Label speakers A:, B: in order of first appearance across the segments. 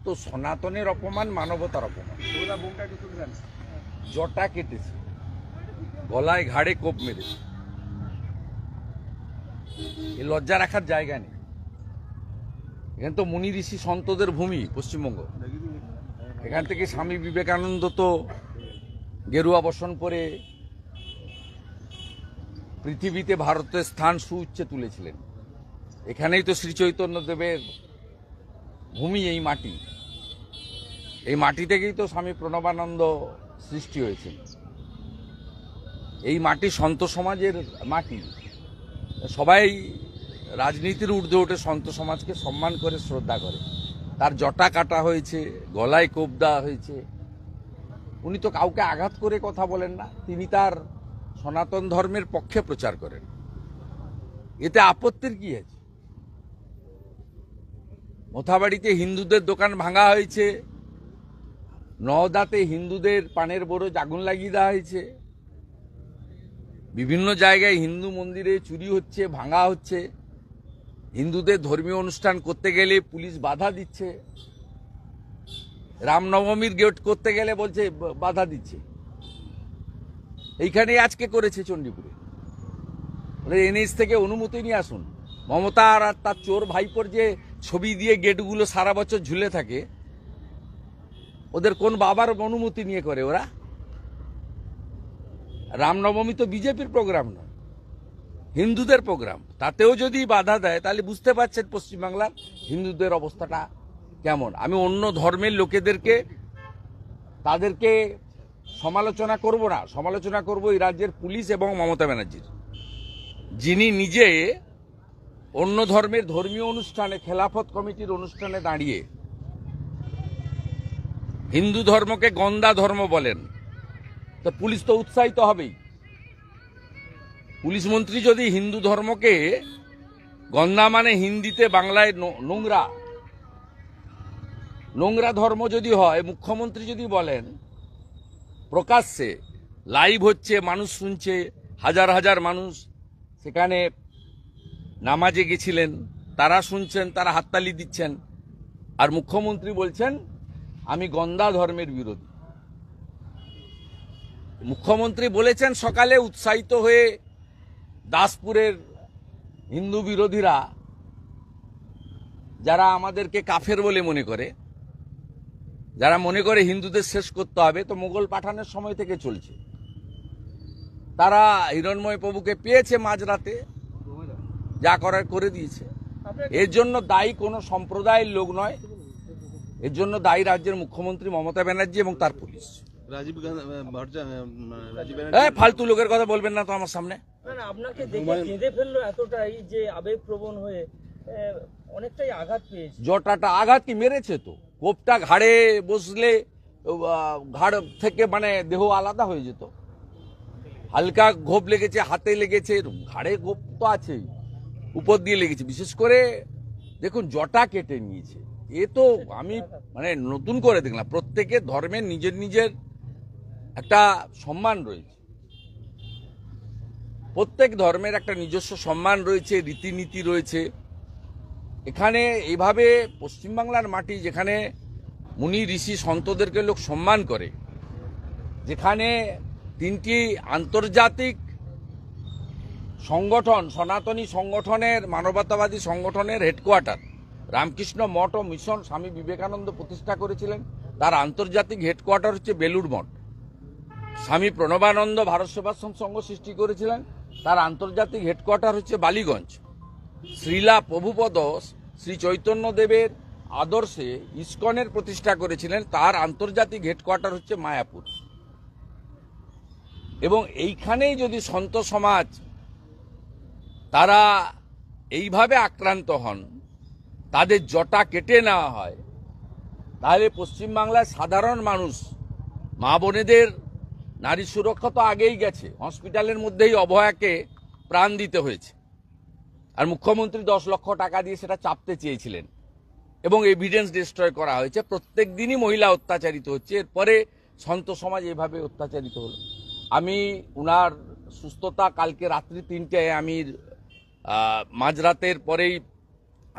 A: তো সনাতনের অপমান মানবতার অপমান। জটা কেটেছে, গলায় ঘাড়ে কোপ মেরেছে, এ লজ্জা রাখার জায়গা নেই। এখানে তো মুনি ঋষি সন্তদের ভূমি পশ্চিমবঙ্গ। এখান থেকে স্বামী বিবেকানন্দ তো গেরুয়া বসন পরে পৃথিবীতে ভারতের স্থান সুউচ্চে তুলেছিলেন। এখানেই তো শ্রী চৈতন্য দেবের ভূমি, এই মাটি। এই মাটি থেকেই তো স্বামী প্রণবানন্দ সৃষ্টি হয়েছে। এই মাটি সন্ত সমাজের মাটি। সবাই রাজনীতির ঊর্ধ্বে উঠে সন্ত সমাজকে সম্মান করে, শ্রদ্ধা করে। তার জটা কাটা হয়েছে, গলায় কোপ দেওয়া হয়েছে। উনি তো কাউকে আঘাত করে কথা বলেন না, তিনি তার সনাতন ধর্মের পক্ষে প্রচার করেন। এতে আপত্তির কি আছে? মোথাবাড়িতে হিন্দুদের দোকান ভাঙা হয়েছে, নওদাতে হিন্দুদের পানের বরজ আগুন লাগিয়ে দেওয়া হয়েছে, বিভিন্ন জায়গায় হিন্দু মন্দিরে চুরি হচ্ছে, ভাঙা হচ্ছে, হিন্দুদের ধর্মীয় অনুষ্ঠান করতে গেলে পুলিশ বাধা দিচ্ছে, রামনবমীর গেট করতে গেলে বলছে বাধা দিচ্ছে। এইখানেই আজকে করেছে চণ্ডীপুরে। এনএইচ থেকে অনুমতি নিয়ে আসুন। মমতা আর তার চোর ভাইপোর যে ছবি দিয়ে গেটগুলো সারা বছর ঝুলে থাকে, ওদের কোন বাবার অনুমতি নিয়ে করে ওরা? রামনবমী তো বিজেপির প্রোগ্রাম নয়, হিন্দুদের প্রোগ্রাম। তাতেও যদি বাধা দেয় তাহলে বুঝতে পারছেন পশ্চিমবাংলার হিন্দুদের অবস্থাটা কেমন। আমি অন্য ধর্মের লোকেদেরকে, তাদেরকে সমালোচনা করব না, সমালোচনা করব এই রাজ্যের পুলিশ এবং মমতা ব্যানার্জির, যিনি নিজে অন্য ধর্মের ধর্মীয় অনুষ্ঠানে, খেলাফত কমিটির অনুষ্ঠানে দাঁড়িয়ে হিন্দু ধর্মকে গন্দা ধর্ম বলেন। তো পুলিশ তো উৎসাহিত হবেই। পুলিশ মন্ত্রী যদি হিন্দু ধর্মকে গন্দা মানে হিন্দিতে বাংলায় নোংরা, নোংরা ধর্ম যদি হয়, মুখ্যমন্ত্রী যদি বলেন প্রকাশ্যে, লাইভ হচ্ছে, মানুষ শুনছে, হাজার হাজার মানুষ সেখানে নামাজে গেছিলেন, তারা শুনছেন, তারা হাততালি দিচ্ছেন, আর মুখ্যমন্ত্রী বলছেন আমি গন্দা ধর্মের বিরোধী। মুখ্যমন্ত্রী বলেছেন সকালে, উৎসাহিত হয়ে দাসপুরের হিন্দু বিরোধীরা, যারা আমাদেরকে কাফের বলে মনে করে, যারা মনে করে হিন্দুদের শেষ করতে হবে, তো মোগল পাঠানের সময় থেকে চলছে। তারা হিরণময় প্রভুকে পেয়েছে মাঝরাতে, যা করার করে দিয়েছে। এর জন্য দায়ী কোনো সম্প্রদায়ের লোক নয়, এর জন্য দায়ী রাজ্যের মুখ্যমন্ত্রী মমতা ব্যানার্জি এবং তার পুলিশ। ফালতু লোকের কথা বলবেন না তো আমার সামনে।
B: আপনাকে দেখে কেঁদে ফেললো এতটাই যে আবেগপ্রবণ হয়ে অনেকটাই আঘাত পেয়েছে।
A: জটাটা আঘাত কি মেরেছে? তো কোপটা ঘাড়ে বসলে ঘাড় থেকে মানে দেহ আলাদা হয়ে যেত। হালকা ঘোপ লেগেছে, হাতে লেগেছে, ঘাড়ে ঘোপ তো আছেই, উপর দিয়ে লেগেছে। বিশেষ করে দেখুন, জটা কেটে নিয়েছে। এ তো আমি মানে নতুন করে দেখলাম। প্রত্যেকের ধর্মের নিজের নিজের একটা সম্মান রয়েছে, প্রত্যেক ধর্মের একটা নিজস্ব সম্মান রয়েছে, রীতিনীতি রয়েছে। এখানে এইভাবে পশ্চিমবাংলার মাটি, যেখানে মুনি ঋষি সন্তদেরকে লোক সম্মান করে, যেখানে তিনটি আন্তর্জাতিক সংগঠন, সনাতনী সংগঠনের, মানবতাবাদী সংগঠনের হেডকোয়ার্টার, রামকৃষ্ণ মঠ ও মিশন স্বামী বিবেকানন্দ প্রতিষ্ঠা করেছিলেন, তার আন্তর্জাতিক হেডকোয়ার্টার হচ্ছে বেলুড় মঠ। স্বামী প্রণবানন্দ ভারত সেবাশ্রম সংঘ সৃষ্টি করেছিলেন, তার আন্তর্জাতিক হেডকোয়ার্টার হচ্ছে বালিগঞ্জ। শ্রীলা প্রভুপদ শ্রী চৈতন্য দেবের আদর্শে ইসকনের প্রতিষ্ঠা করেছিলেন, তার আন্তর্জাতিক হেডকোয়ার্টার হচ্ছে মায়াপুর। এবং এইখানেই যদি সন্ত সমাজ তারা এইভাবে আক্রান্ত হন, তাদের জটা কেটে নেওয়া হয়, তাহলে পশ্চিমবাংলার সাধারণ মানুষ, মা বোনেদের নারী সুরক্ষা তো আগেই গেছে, হসপিটালের মধ্যেই অভয়াকে প্রাণ দিতে হয়েছে। আর মুখ্যমন্ত্রী 10 লক্ষ টাকা দিয়ে সেটা চাপতে চেয়েছিলেন এবং এভিডেন্স ডিস্ট্রয় করা হয়েছে। প্রত্যেক দিনই মহিলা অত্যাচারিত হচ্ছে, এরপরে সন্ত সমাজ এভাবে অত্যাচারিত হলো। আমি উনার সুস্থতা, কালকে রাত্রি 3টায় আমি মাঝরাতের পরেই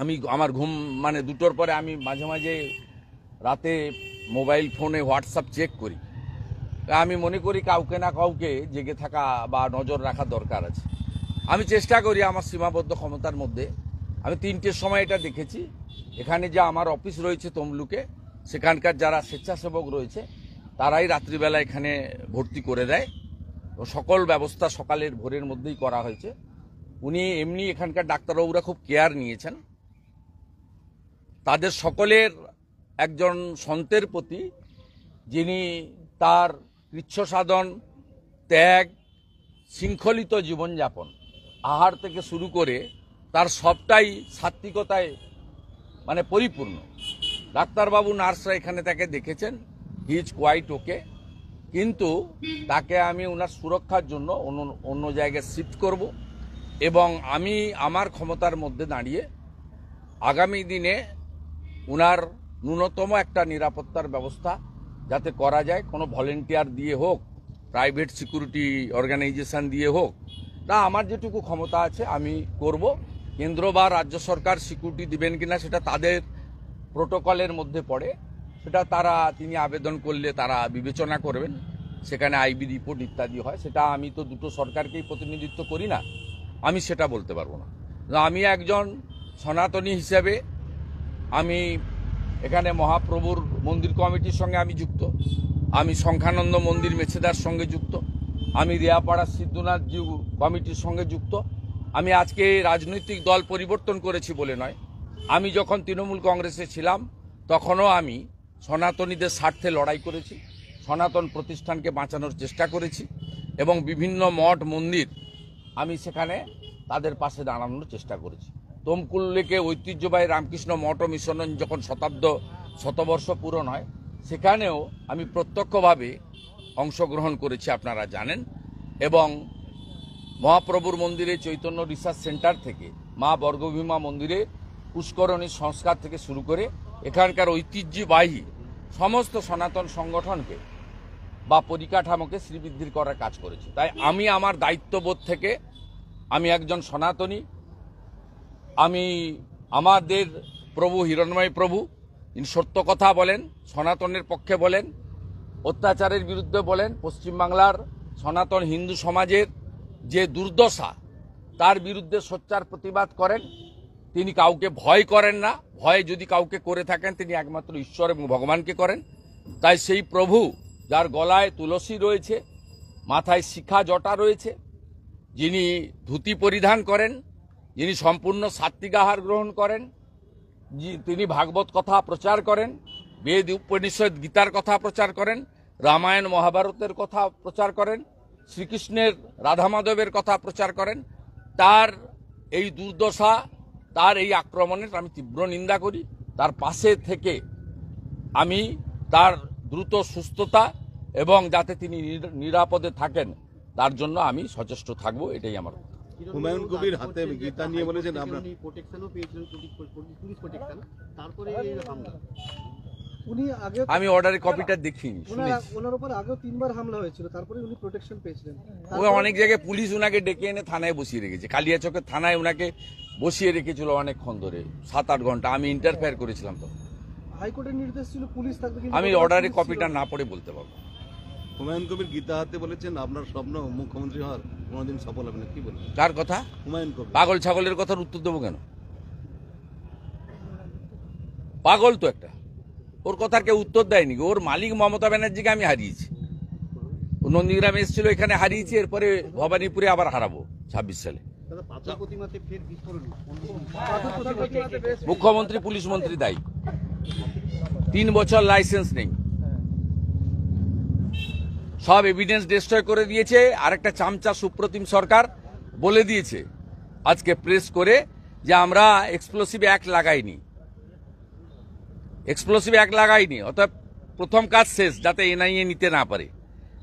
A: আমি আমার ঘুম মানে 2টোর পরে আমি মাঝে মাঝে রাতে মোবাইল ফোনে হোয়াটসঅ্যাপ চেক করি। আমি মনে করি কাউকে না কাউকে জেগে থাকা বা নজর রাখা দরকার আছে। আমি চেষ্টা করি আমার সীমাবদ্ধ ক্ষমতার মধ্যে। আমি 3টের সময় এটা দেখেছি, এখানে যে আমার অফিস রয়েছে তমলুকে, সেখানকার যারা স্বেচ্ছাসেবক রয়েছে তারাই রাত্রিবেলা এখানে ভর্তি করে দেয়। তো সকল ব্যবস্থা সকালের ভোরের মধ্যেই করা হয়েছে। উনি এমনি এখানকার ডাক্তারবাবুরা খুব কেয়ার নিয়েছেন। তাদের সকলের একজন সন্তের প্রতি, যিনি তার কৃচ্ছ সাধন, ত্যাগ, শৃঙ্খলিত জীবনযাপন, আহার থেকে শুরু করে তার সবটাই সাত্ত্বিকতায় মানে পরিপূর্ণ। ডাক্তারবাবু নার্সরা এখানে তাকে দেখেছেন, হি ইজ কোয়াইট ওকে, কিন্তু তাকে আমি ওনার সুরক্ষার জন্য অন্য জায়গায় শিফট করব এবং আমি আমার ক্ষমতার মধ্যে দাঁড়িয়ে আগামী দিনে ওনার ন্যূনতম একটা নিরাপত্তার ব্যবস্থা যাতে করা যায়, কোনো ভলেন্টিয়ার দিয়ে হোক, প্রাইভেট সিকিউরিটি অর্গানাইজেশন দিয়ে হোক, তা আমার যেটুকু ক্ষমতা আছে আমি করব। কেন্দ্র বা রাজ্য সরকার সিকিউরিটি দিবেন কিনা সেটা তাদের প্রোটোকলের মধ্যে পড়ে, সেটা তিনি আবেদন করলে তারা বিবেচনা করবেন, সেখানে আইবি রিপোর্ট ইত্যাদি হয়। সেটা আমি তো দুটো সরকারকেই প্রতিনিধিত্ব করি না, আমি সেটা বলতে পারবো না। আমি একজন সনাতনী হিসেবে আমি এখানে মহাপ্রভুর মন্দির কমিটির সঙ্গে আমি যুক্ত, আমি সংখ্যানন্দ মন্দির মেছেদার সঙ্গে যুক্ত, আমি রিয়াপাড়া সিদ্ধনাথ জিউ কমিটির সঙ্গে যুক্ত। আমি আজকে রাজনৈতিক দল পরিবর্তন করেছি বলে নয়, আমি যখন তৃণমূল কংগ্রেসে ছিলাম তখনও আমি সনাতনীদের স্বার্থে লড়াই করেছি, সনাতন প্রতিষ্ঠানকে বাঁচানোর চেষ্টা করেছি এবং বিভিন্ন মঠ মন্দির আমি সেখানে তাদের পাশে দাঁড়ানোর চেষ্টা করেছি। তমকুল্লেকে ঐতিহ্যবাহী রামকৃষ্ণ মঠ ও মিশন যখন শতবর্ষ পূরণ হয়, সেখানেও আমি প্রত্যক্ষভাবে অংশগ্রহণ করেছি, আপনারা জানেন। এবং মহাপ্রভুর মন্দিরে চৈতন্য রিসার্চ সেন্টার থেকে মা বর্গভীমা মন্দিরে পুষ্করণী সংস্কার থেকে শুরু করে এখানকার ঐতিহ্যবাহী সমস্ত সনাতন সংগঠনকে বা পরিকাঠামোকে শ্রীবৃদ্ধির করার কাজ করেছি। তাই আমি আমার দায়িত্ববোধ থেকে, আমি একজন সনাতনী, আমি আমাদের প্রভু হিরণ্ময় প্রভু তিনি সত্য কথা বলেন, সনাতনের পক্ষে বলেন, অত্যাচারের বিরুদ্ধে বলেন, পশ্চিমবাংলার সনাতন হিন্দু সমাজের যে দুর্দশা তার বিরুদ্ধে সোচ্চার প্রতিবাদ করেন। তিনি কাউকে ভয় করেন না, ভয় যদি কাউকে করে থাকেন তিনি একমাত্র ঈশ্বর এবং ভগবানকে করেন। তাই সেই প্রভু যার গলায় তুলসী রয়েছে, মাথায় শিখা জটা রয়েছে, যিনি ধুতি পরিধান করেন, যিনি সম্পূর্ণ সাত্ত্বিক আহার গ্রহণ করেন, তিনি ভাগবত কথা প্রচার করেন, বেদ উপনিষদ গীতার কথা প্রচার করেন, রামায়ণ মহাভারতের কথা প্রচার করেন, শ্রীকৃষ্ণের রাধা মাধবের কথা প্রচার করেন, তার এই দুর্দশা, তার এই আক্রমণের আমি তীব্র নিন্দা করি। তার পাশে থেকে আমি তার দ্রুত সুস্থতা এবং যাতে তিনি নিরাপদে থাকেন তার জন্য আমি সচেষ্ট থাকবো, এটাই আমার।
C: হুমায়ুন কবির হাতে গীতা নিয়ে বলেছেন আমরা
A: আমি অর্ডারের কপিটা দেখিনি,
D: ওনার উপর আগেও 3বার হামলা হয়েছিল, তারপরে উনি প্রোটেকশন পেয়েছিলেন।
A: ও অনেক জায়গায় পুলিশ উনাকে ডেকে এনে থানায় বসিয়ে রেখেছে, কালিয়াচকের থানায় উনাকে বসিয়ে রেখেছিল অনেকক্ষণ ধরে, 7-8 ঘন্টা। আমি ইন্টারফেয়ার করেছিলাম তো।
D: হাইকোর্টের নির্দেশ ছিল পুলিশ থাকবে,
A: আমি অর্ডারের কপিটা না পড়ে বলতে পারবো।
C: হুমায়ুন কবির গীতা হাতে বলেছেন আপনার স্বপ্ন মুখ্যমন্ত্রী হওয়ার, কোনোদিন সফল হবে না, কি বলবেন?
A: কার কথা?
C: হুমায়ুন কবির।
A: পাগল ছাগলের কথার উত্তর দেবো কেন? পাগল তো একটা, ওর কথার কেউ উত্তর দেয়নি। ওর মালিক মমতা ব্যানার্জিকে আমি হারিয়েছি, ও নন্দীগ্রামে এসেছিল, এখানে হারিয়েছি, এরপরে ভবানীপুরে আবার হারাবো 26 সালে। মুখ্যমন্ত্রী পুলিশ মন্ত্রী দায়ী, 3 বছর লাইসেন্স নেই, সব এভিডেন্স ডিস্ট্রয় করে দিয়েছে। আরেকটা চামচা সুপ্রতিম সরকার বলে দিয়েছে আজকে প্রেস করে যে আমরা এক্সপ্লোসিভ অ্যাক্ট লাগাইনি, অর্থাৎ প্রথম কাজ শেষ, যাতে এনআইএ নিতে না পারে।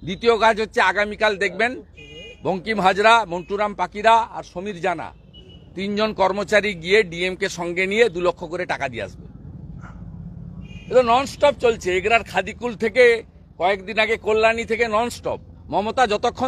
A: দ্বিতীয় কাজ হচ্ছে আগামীকাল দেখবেন বঙ্কিম হাজরা, মন্টুরাম পাকিরা আর সমীর জানা 3 জন কর্মচারী গিয়ে ডিএমকে সঙ্গে নিয়ে 2 লক্ষ করে টাকা দিয়ে আসবে। এটা ননস্টপ চলছে, এগরার খাদিকুল থেকে কয়েকদিন আগে কল্যাণী থেকে ননস্টপ। মমতা যতক্ষণ